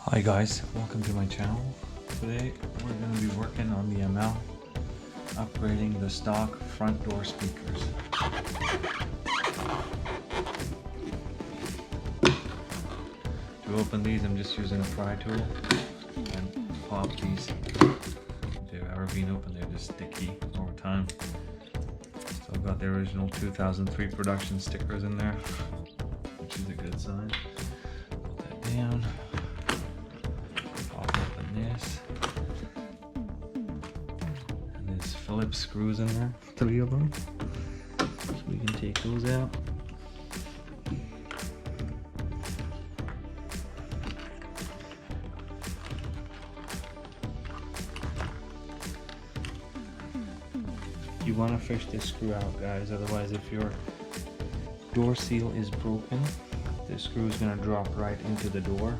Hi guys, welcome to my channel. Today we're going to be working on the ML, upgrading the stock front door speakers. To open these I'm just using a pry tool and pop these. If they've ever been opened, they're just sticky over time. So I've got the original 2003 production stickers in there, which is a good sign. Put that down. This, and there's Phillips screws in there, 3 of them, so we can take those out. You want to fish this screw out, guys, otherwise if your door seal is broken, this screw is going to drop right into the door.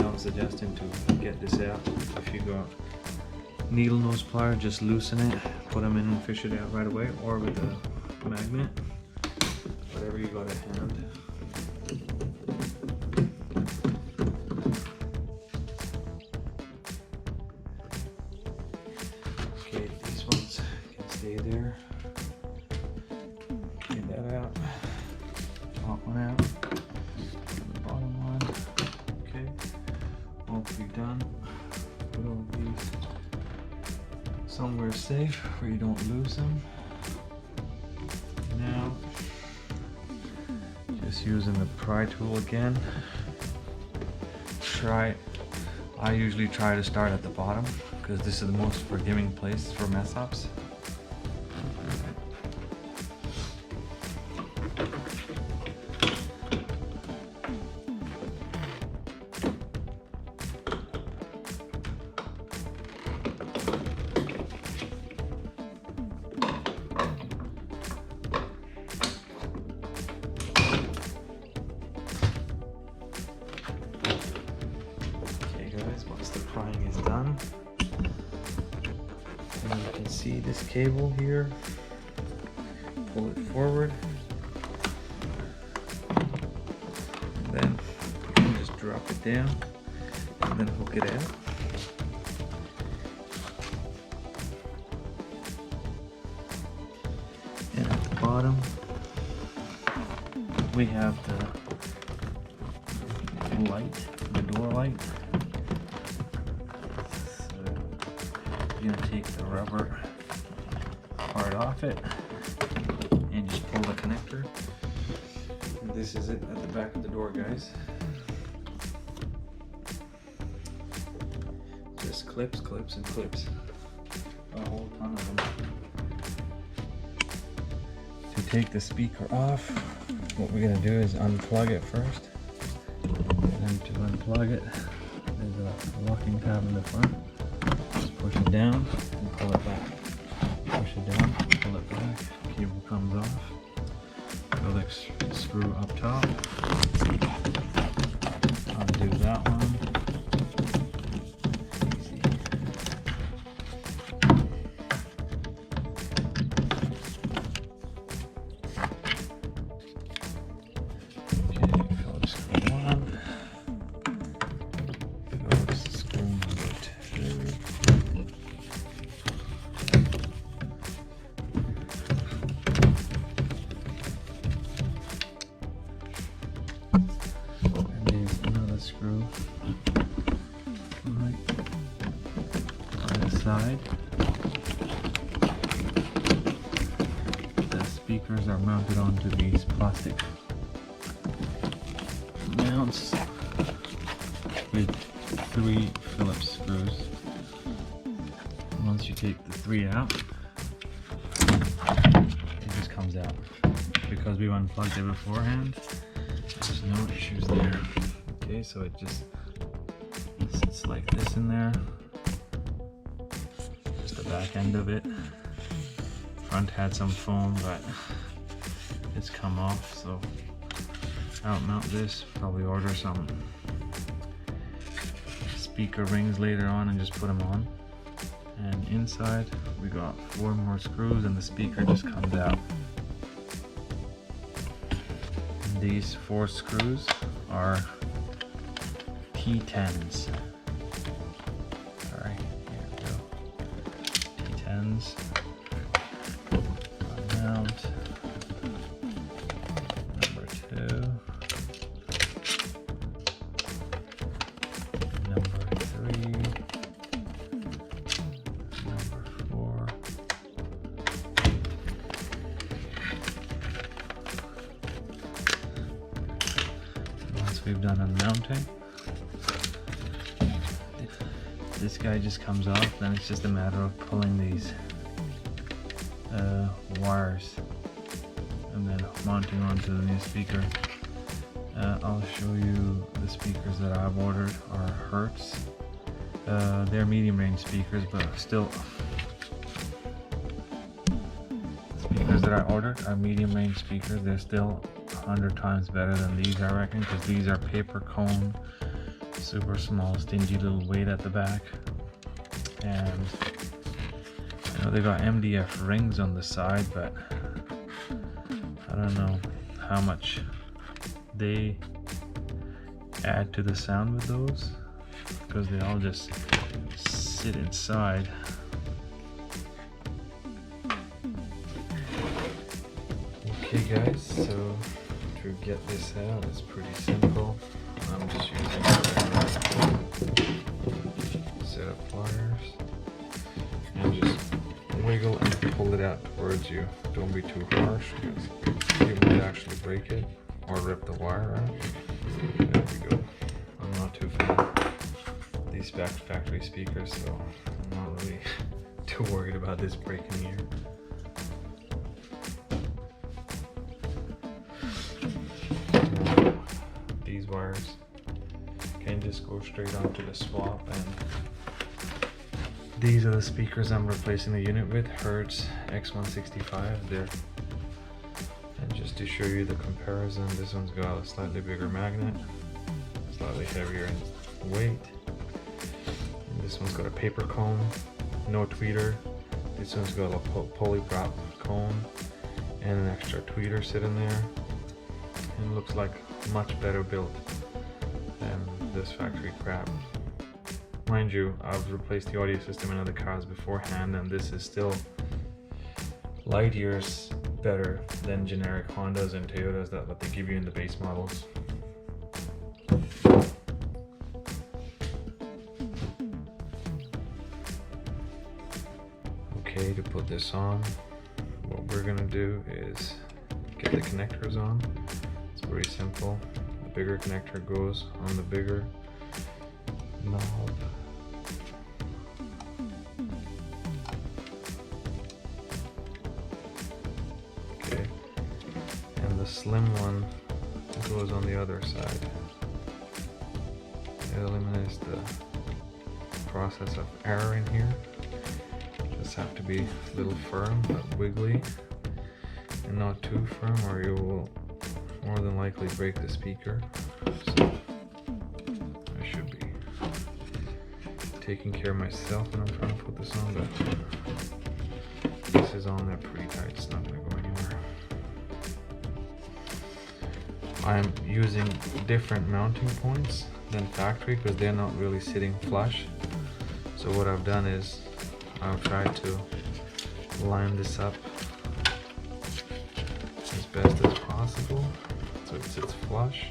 I'm suggesting to get this out. If you got needle nose plier, just loosen it, put them in and fish it out right away, or with a magnet, whatever you got at hand. Okay, these ones can stay there. Get that out. Top one out. The bottom one. Okay. All three done. Put all these somewhere safe where you don't lose them. Now, just using the pry tool again. I usually try to start at the bottom because this is the most forgiving place for mess ups. Once the prying is done, and you can see this cable here, pull it forward, and then you can just drop it down and then hook it out. And at the bottom we have the light, the door light. You're going to take the rubber part off it and just pull the connector. And this is it at the back of the door, guys. Just clips, clips, and clips. A whole ton of them. To take the speaker off, what we're going to do is unplug it first. And to unplug it, there's a locking tab in the front. Push it down and pull it back. Push it down, pull it back. Cable comes off. The screw up top. Undo that one. Easy. Okay, Phillips screw 1. Phillips screw number 2. Screw right by the side. The speakers are mounted onto these plastic mounts with 3 Phillips screws. Once you take the 3 out, it just comes out. Because we've unplugged it beforehand, there's no issues there. Okay, so it just sits like this in there. Just the back end of it. Front had some foam, but it's come off, so I'll mount this, probably order some speaker rings later on and just put them on. And inside we got 4 more screws and the speaker just comes out. And these 4 screws are T10s. Alright, here we go. T10s. Mount. Number 2. Number 3. Number 4. Once we've done unmounting, this guy just comes off, then it's just a matter of pulling these wires and then mounting onto the new speaker. I'll show you the speakers that I've ordered are Hertz. They're medium range speakers, but still speakers that I ordered are medium range speakers. They're still 100 times better than these, I reckon, because these are paper cone, super small, stingy little weight at the back, and I know they got MDF rings on the side, but I don't know how much they add to the sound with those, because they all just sit inside. Okay guys, so to get this out, it's pretty simple. I'm just using a set of pliers and just wiggle and pull it out towards you. Don't be too harsh because you might actually break it or rip the wire out. There we go. I'm not too fan of these factory speakers, so I'm not really too worried about this breaking here. These wires can just go straight onto the swap, and these are the speakers I'm replacing the unit with, Hertz X165. And just to show you the comparison, this one's got a slightly bigger magnet, slightly heavier in weight. And this one's got a paper cone, no tweeter. This one's got a polyprop cone and an extra tweeter sitting there. And it looks like much better built than this factory crap. Mind you, I've replaced the audio system in other cars beforehand, and this is still light years better than generic Hondas and Toyotas that what they give you in the base models. Okay, to put this on, what we're gonna do is get the connectors on. It's pretty simple. The bigger connector goes on the bigger knob. Okay, and the slim one goes on the other side. It eliminates the process of error in here. Just have to be a little firm but wiggly, and not too firm or you will more than likely break the speaker. So I should be taking care of myself when I'm trying to put this on, but this is on there pretty tight, it's not going to go anywhere. I'm using different mounting points than factory because they're not really sitting flush. So what I've done is I've tried to line this up as best as possible so it sits flush.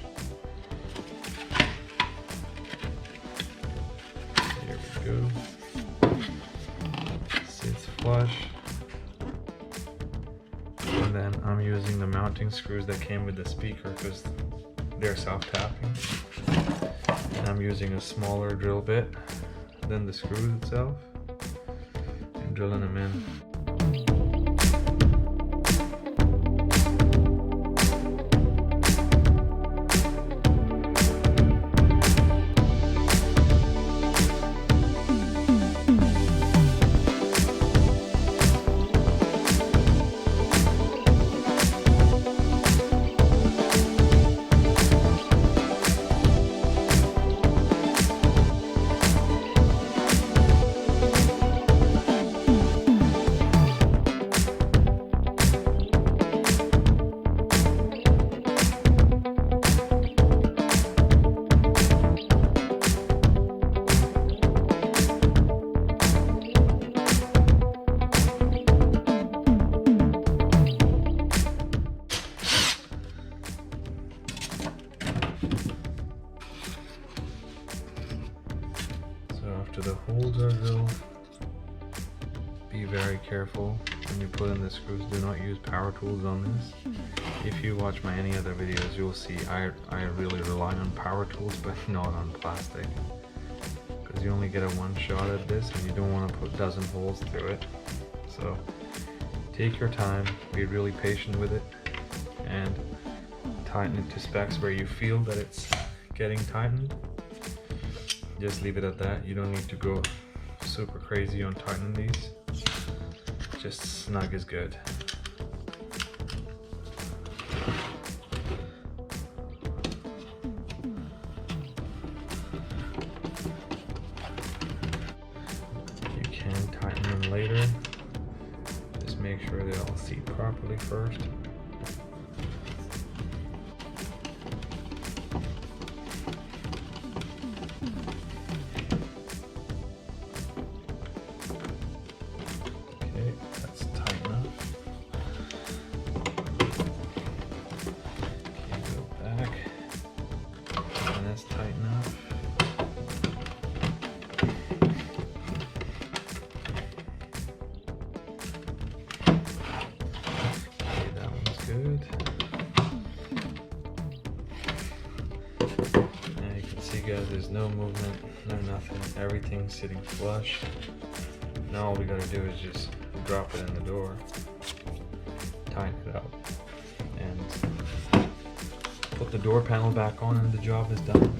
There we go. Sits flush. And then I'm using the mounting screws that came with the speaker because they're self-tapping. And I'm using a smaller drill bit than the screws itself and drilling them in. after the holes are drilled, be very careful when you put in the screws. Do not use power tools on this. If you watch my any other videos, you'll see I really rely on power tools, but not on plastic, because you only get a one shot at this and you don't want to put a dozen holes through it. So take your time, be really patient with it, and tighten it to specs where you feel that it's getting tightened. Just leave it at that. You don't need to go super crazy on tightening these. Just snug is good. You can tighten them later. Just make sure they all seat properly first. Tighten up. Okay, that one's good. Now you can see, guys, there's no movement, no nothing. Everything's sitting flush. Now all we gotta do is just drop it in the door, tighten it up, and put the door panel back on, and the job is done.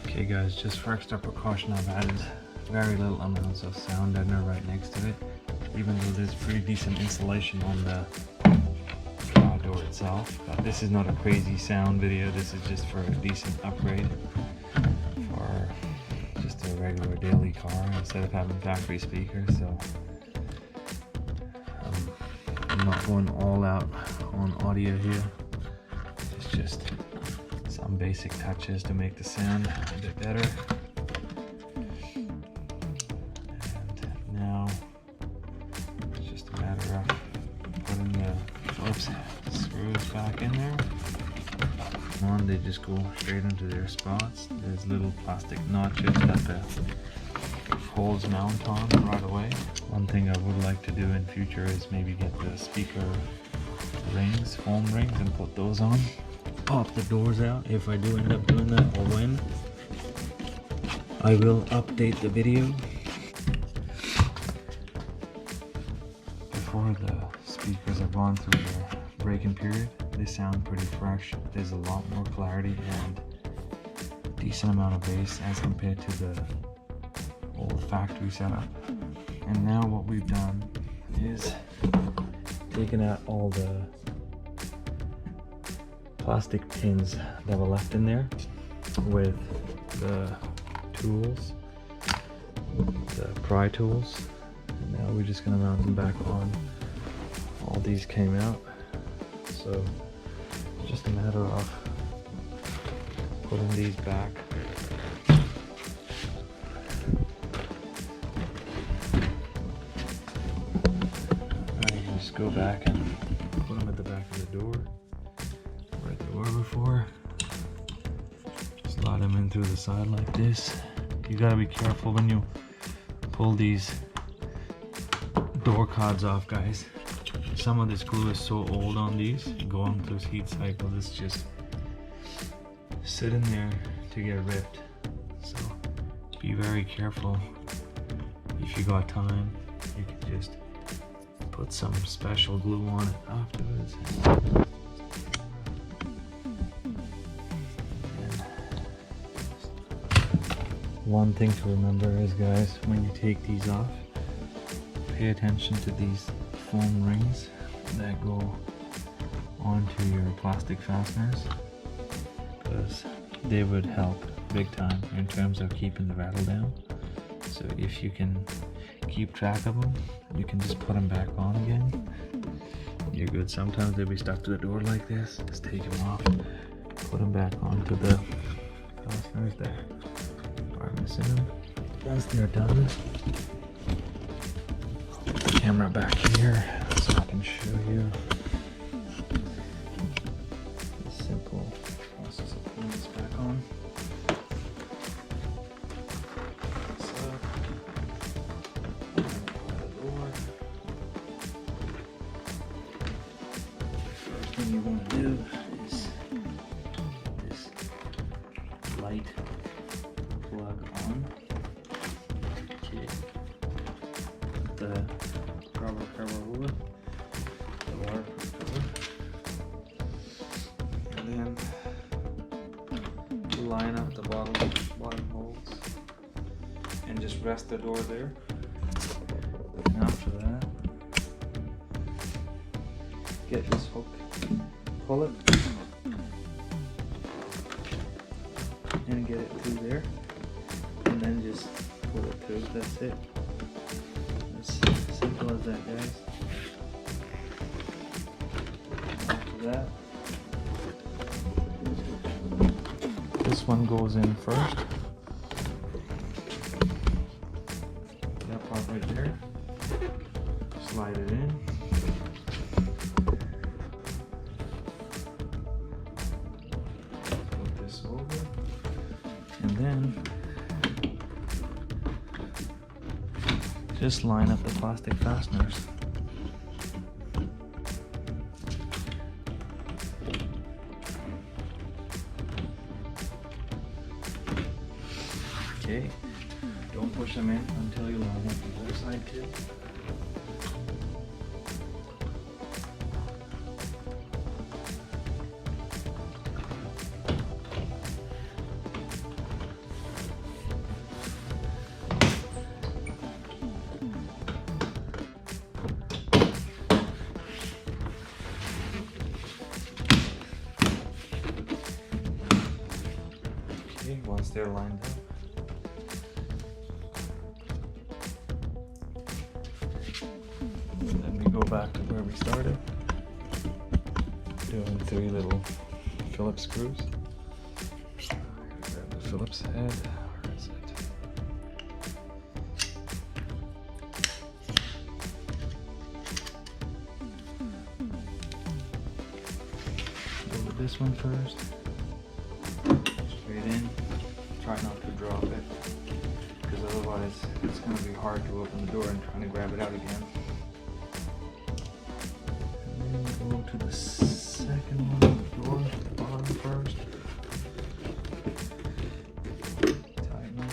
Okay guys, just for extra precaution, I've added very little amounts of sound deadener right next to it, even though there's pretty decent insulation on the door itself. But this is not a crazy sound video, this is just for a decent upgrade for just a regular daily car instead of having factory speakers. So I'm not going all out on audio here. It's just some basic touches to make the sound a bit better. And now it's just a matter of putting the Phillips screws back in there. They just go straight into their spots. There's little plastic notches that the holes mount on right away. One thing I would like to do in future is maybe get the speaker rings, foam rings, and put those on. Pop the doors out if I do end up doing that, or when. I will update the video. Before the speakers have gone through their break-in period, they sound pretty fresh. There's a lot more clarity and decent amount of bass as compared to the old factory setup. And now what we've done is taken out all the plastic pins that were left in there with the tools, the pry tools. And now we're just gonna mount them back on. All these came out, so it's just a matter of putting these back. I can just go back and put them at the back of the door where they were before. Slide them in through the side like this. You gotta be careful when you pull these door cards off, guys. Some of this glue is so old on these, going through heat cycle, it's just sitting there to get ripped. So be very careful. If you got time, you can just put some special glue on it afterwards. One thing to remember is, guys, when you take these off, pay attention to these foam rings that go onto your plastic fasteners, because they would help big time in terms of keeping the rattle down. So if you can keep track of them, you can just put them back on again. You're good. Sometimes they'll be stuck to the door like this. Just take them off, put them back onto the fasteners there. Are missing them. Once they're done, put the camera back here so I can show you the simple process of putting this back on. So just rest the door there. And after that, get this hook, pull it, and get it through there, and then just pull it through. That's it. As simple as that, guys. After that, this one goes in first. That part right there. Slide it in. Put this over. And then just line up the plastic fasteners. Okay, don't push them in until you line up the other side too. Okay, once they're lined up, then we go back to where we started, doing 3 little Phillips screws. Grab the Phillips head. Where is it? Go with this one first. Straight in. Try not to drop it, because otherwise it's going to be hard to open the door and trying to grab it out again. And then go to the second one on the door, the bottom first. Tighten it.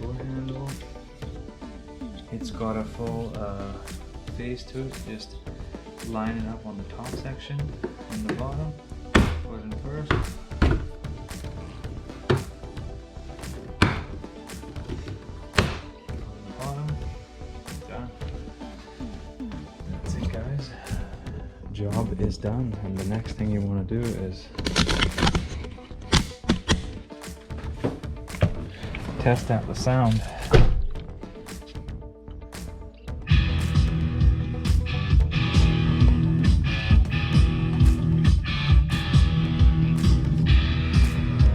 Door handle. It's got a full face to it. Just line it up on the top section and the bottom. Put it in first. On the bottom. Done. That's it, guys. Job is done, and the next thing you want to do is test out the sound.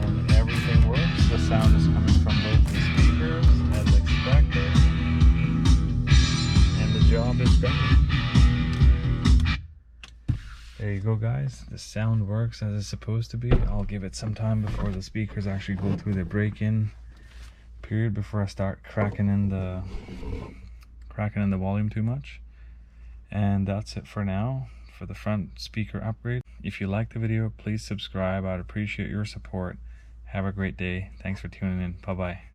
And everything works. The sound is coming from both the speakers as expected. And the job is done. There you go, guys. The sound works as it's supposed to be. I'll give it some time before the speakers actually go through their break-in period before I start cracking in the volume too much. And that's it for now for the front speaker upgrade. If you like the video, please subscribe. I'd appreciate your support. Have a great day. Thanks for tuning in. Bye bye.